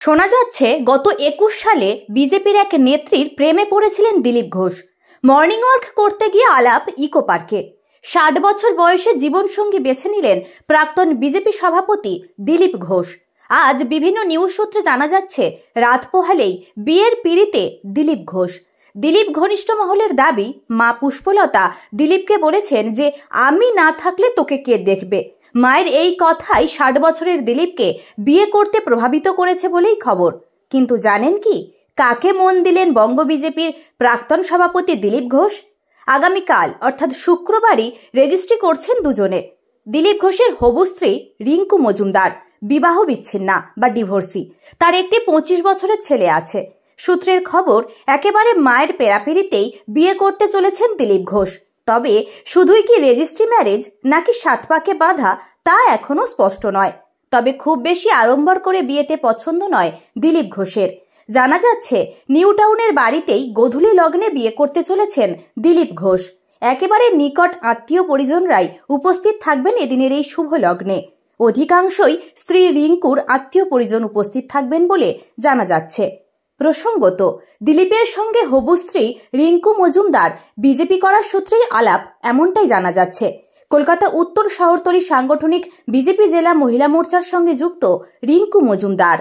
শোনা যাচ্ছে গত ২১ সালে বিজেপির এক নেত্রীর প্রেমে পড়েছিলেন দিলীপ ঘোষ। মর্নিং ওয়াক করতে গিয়ে আলাপ ইকো পার্কে। ৬০ বছর বয়সে জীবনসঙ্গী বেছে নিলেন প্রাক্তন বিজেপি সভাপতি দিলীপ ঘোষ। আজ বিভিন্ন নিউজ সূত্রে জানা যাচ্ছে রাত পোহালেই বিয়ের পিঁড়িতে দিলীপ ঘোষ। দিলীপ ঘনিষ্ঠ মহলের দাবি, মা পুষ্পলতা দিলীপকে বলেছেন যে আমি না থাকলে তোকে কে দেখবে। মায়ের এই কথাই ৬০ বছরের দিলীপকে বিয়ে করতে প্রভাবিত করেছে বলেই খবর। কিন্তু জানেন কি, কাকে মন দিলেন বঙ্গ বিজেপির প্রাক্তন সভাপতি দিলীপ ঘোষ? আগামীকাল অর্থাৎ শুক্রবারই রেজিস্ট্রি করছেন দুজনে। দিলীপ ঘোষের হবু স্ত্রী রিঙ্কু মজুমদার বিবাহ বিচ্ছিন্না বা ডিভোর্সি। তার একটি ২৫ বছরের ছেলে আছে। সূত্রের খবর, একেবারে মায়ের পেরাপিরিতেই বিয়ে করতে চলেছেন দিলীপ ঘোষ। তবে শুধুই কি রেজিস্ট্রি ম্যারেজ নাকি ৭ পাকে বাঁধা তা এখনো স্পষ্ট নয়। তবে খুব বেশি আড়ম্বর করে বিয়েতে পছন্দ নয় দিলীপ ঘোষের। জানা যাচ্ছে নিউ টাউনের বাড়িতেই গোধূলি লগ্নে বিয়ে করতে চলেছেন দিলীপ ঘোষ। একেবারে নিকট আত্মীয় পরিজনরাই উপস্থিত থাকবেন এদিনের এই শুভ লগ্নে। অধিকাংশই স্ত্রী রিঙ্কুর আত্মীয় পরিজন উপস্থিত থাকবেন বলে জানা যাচ্ছে। প্রসঙ্গত, দিলীপের সঙ্গে হবু স্ত্রী রিঙ্কু মজুমদার বিজেপি করার সূত্রেই আলাপ, এমনটাই জানা যাচ্ছে। কলকাতা উত্তর শহরতলি সাংগঠনিক বিজেপি জেলা মহিলা মোর্চার সঙ্গে যুক্ত রিঙ্কু মজুমদার।